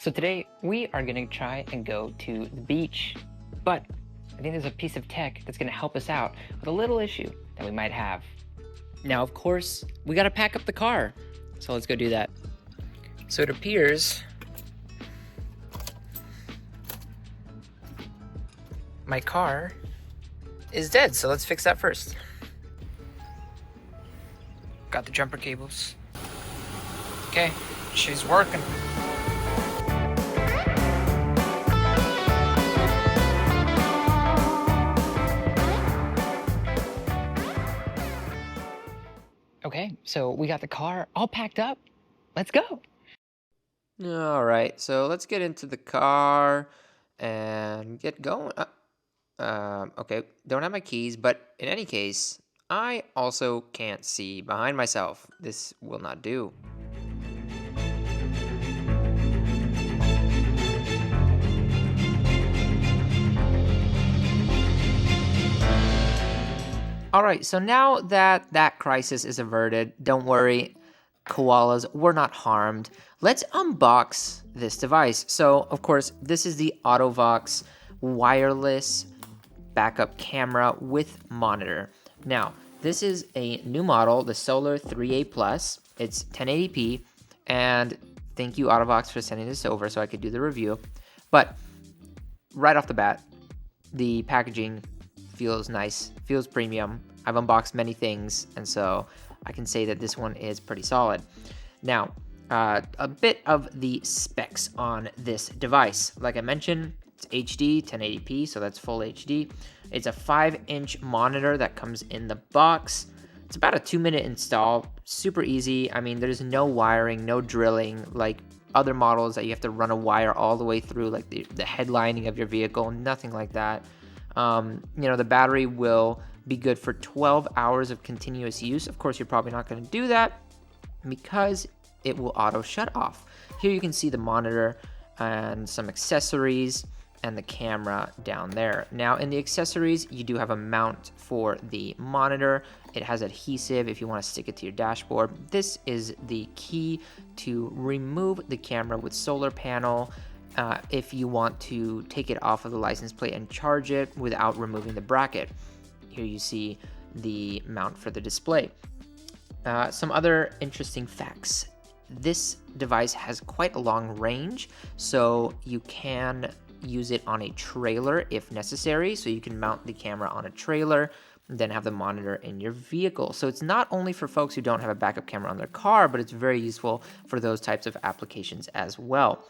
So today we are gonna try and go to the beach, but I think there's a piece of tech that's gonna help us out with a little issue that we might have. Now, of course, we gotta pack up the car. So let's go do that. So it appears my car is dead, so let's fix that first. Got the jumper cables. Okay, she's working. Okay, so we got the car all packed up. Let's go. All right, so let's get into the car and get going. Okay, don't have my keys, but in any case, I also can't see behind myself. This will not do. All right, so now that that crisis is averted, don't worry, koalas were not harmed. Let's unbox this device. So, of course, this is the AutoVox wireless backup camera with monitor. Now, this is a new model, the Solar 3A Plus. It's 1080p, and thank you, AutoVox, for sending this over so I could do the review. But right off the bat, the packaging feels nice, feels premium. I've unboxed many things, and so I can say that this one is pretty solid. Now, a bit of the specs on this device. Like I mentioned, it's HD, 1080p, so that's full HD. It's a 5-inch monitor that comes in the box. It's about a 2-minute install, super easy. I mean, there's no wiring, no drilling, like other models that you have to run a wire all the way through, like the headlining of your vehicle, nothing like that. The battery will be good for 12 hours of continuous use. Of course, you're probably not going to do that because it will auto shut off. Here you can see the monitor and some accessories and the camera down there. Now, in the accessories, you do have a mount for the monitor. It has adhesive if you want to stick it to your dashboard. This is the key to remove the camera with solar panel. If you want to take it off of the license plate and charge it without removing the bracket. Here you see the mount for the display. Some other interesting facts. This device has quite a long range, so you can use it on a trailer if necessary. So you can mount the camera on a trailer and then have the monitor in your vehicle. So it's not only for folks who don't have a backup camera on their car, but it's very useful for those types of applications as well.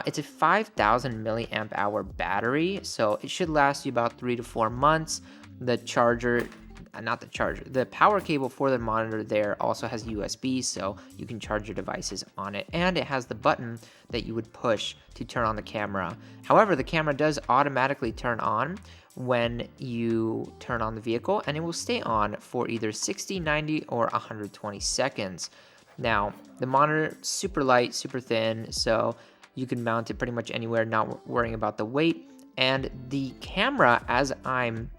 It's a 5,000 milliamp hour battery, so it should last you about 3 to 4 months. The power cable for the monitor there also has USB, so you can charge your devices on it. And it has the button that you would push to turn on the camera. However, the camera does automatically turn on when you turn on the vehicle, and it will stay on for either 60, 90, or 120 seconds. Now, the monitor, super light, super thin, so you can mount it pretty much anywhere, not worrying about the weight. And the camera, as I'm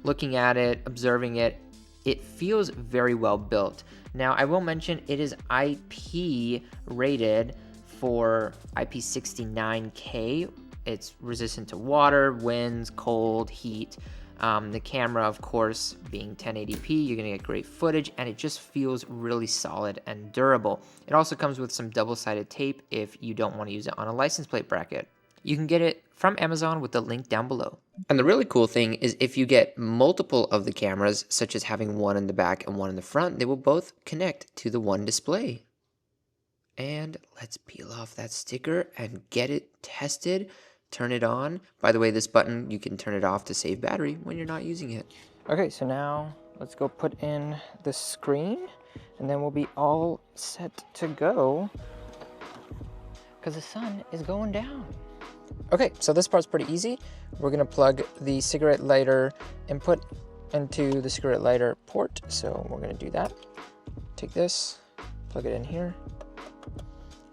looking at it, observing it, it feels very well built. Now, I will mention it is IP rated for IP69K. It's resistant to water, winds, cold, heat. The camera, of course, being 1080p, you're gonna get great footage, and it just feels really solid and durable. It also comes with some double-sided tape if you don't want to use it on a license plate bracket. You can get it from Amazon with the link down below. And the really cool thing is if you get multiple of the cameras, such as having one in the back and one in the front, they will both connect to the one display. And let's peel off that sticker and get it tested. Turn it on. By the way, this button, you can turn it off to save battery when you're not using it. Okay, so now let's go put in the screen, and then we'll be all set to go because the sun is going down. Okay, so this part's pretty easy. We're gonna plug the cigarette lighter input into the cigarette lighter port. So we're gonna do that. Take this, plug it in here.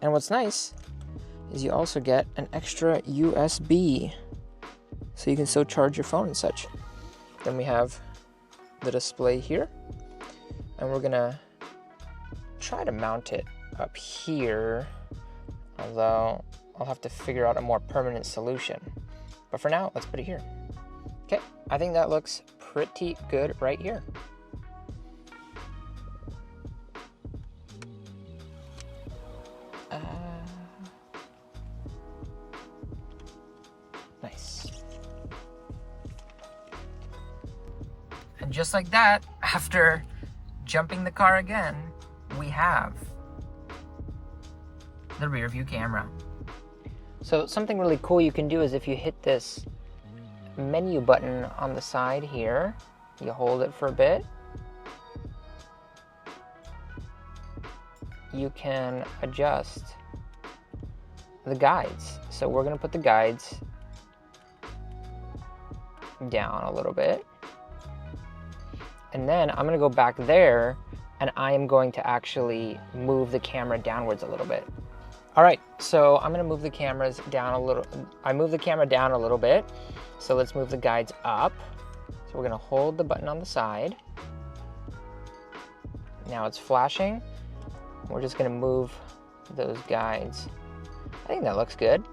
And what's nice is you also get an extra USB, so you can still charge your phone and such. Then we have the display here, and we're gonna try to mount it up here although I'll have to figure out a more permanent solution. But for now, let's put it here. Okay, I think that looks pretty good right here. Nice. And just like that, after jumping the car again, we have the rear view camera. So something really cool you can do is if you hit this menu button on the side here, you hold it for a bit, you can adjust the guides. So we're going to put the guides down a little bit. And then I'm going to go back there and I am going to actually move the camera downwards a little bit. All right, so I'm going to move the cameras down a little. I moved the camera down a little bit. So let's move the guides up. So we're going to hold the button on the side. Now it's flashing. We're just going to move those guides. I think that looks good.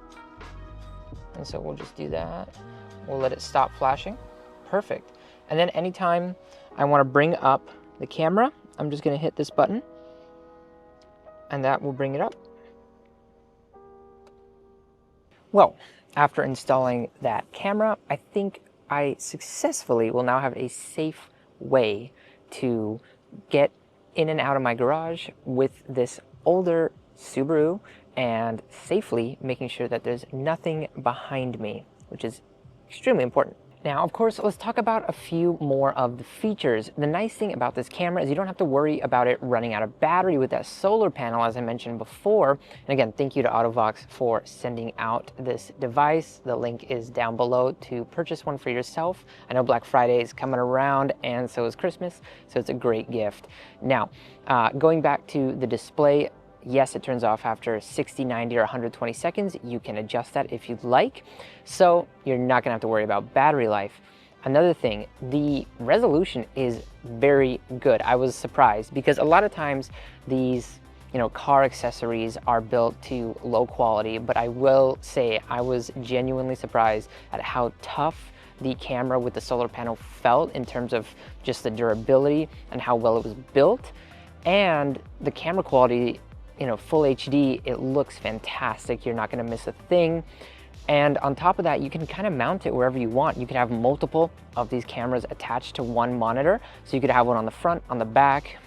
And so we'll just do that. We'll let it stop flashing. Perfect. And then anytime I want to bring up the camera, I'm just going to hit this button and that will bring it up. Well, after installing that camera, I think I successfully will now have a safe way to get in and out of my garage with this older Subaru and safely making sure that there's nothing behind me, which is extremely important. Now, of course, let's talk about a few more of the features. The nice thing about this camera is you don't have to worry about it running out of battery with that solar panel, as I mentioned before. And again, thank you to AutoVox for sending out this device. The link is down below to purchase one for yourself. I know Black Friday is coming around and so is Christmas, so it's a great gift. Now, going back to the display, yes, it turns off after 60, 90, or 120 seconds. You can adjust that if you'd like. So you're not gonna have to worry about battery life. Another thing, the resolution is very good. I was surprised because a lot of times these, car accessories are built to low quality, but I will say I was genuinely surprised at how tough the camera with the solar panel felt in terms of just the durability and how well it was built. And the camera quality, full HD, it looks fantastic. You're not gonna miss a thing. And on top of that, you can kind of mount it wherever you want. You could have multiple of these cameras attached to one monitor. So you could have one on the front, on the back,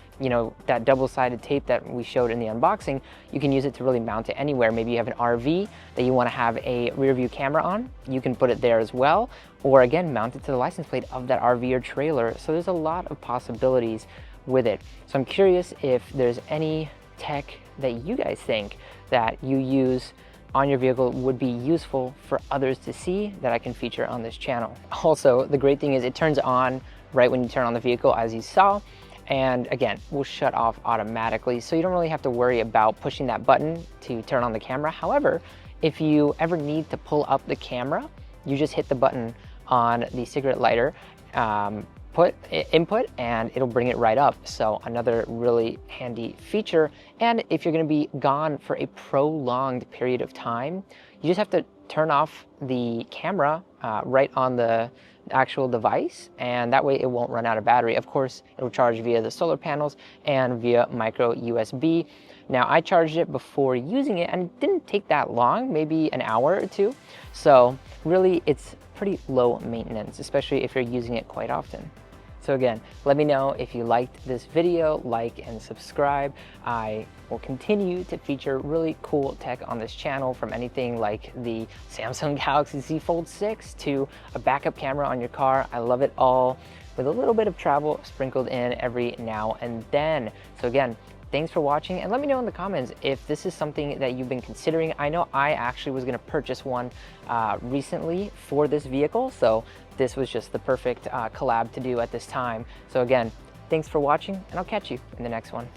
that double-sided tape that we showed in the unboxing, you can use it to really mount it anywhere. Maybe you have an RV that you wanna have a rear view camera on, you can put it there as well. Or again, mount it to the license plate of that RV or trailer. So there's a lot of possibilities with it. So I'm curious if there's any tech that you guys think that you use on your vehicle would be useful for others to see that I can feature on this channel. Also, the great thing is it turns on right when you turn on the vehicle, as you saw, and again, will shut off automatically, so you don't really have to worry about pushing that button to turn on the camera. However, if you ever need to pull up the camera, you just hit the button on the cigarette lighter, input, and it'll bring it right up. So another really handy feature. And if you're going to be gone for a prolonged period of time, you just have to turn off the camera right on the actual device, and that way it won't run out of battery. Of course, it'll charge via the solar panels and via micro USB. Now, I charged it before using it and it didn't take that long, maybe an hour or two. So really, it's pretty low maintenance, especially if you're using it quite often. So again, let me know if you liked this video, like and subscribe. I will continue to feature really cool tech on this channel, from anything like the Samsung Galaxy Z Fold 6 to a backup camera on your car. I love it all, with a little bit of travel sprinkled in every now and then. So again, thanks for watching, and let me know in the comments if this is something that you've been considering. I know I actually was gonna purchase one recently for this vehicle, so this was just the perfect collab to do at this time. So again, thanks for watching, and I'll catch you in the next one.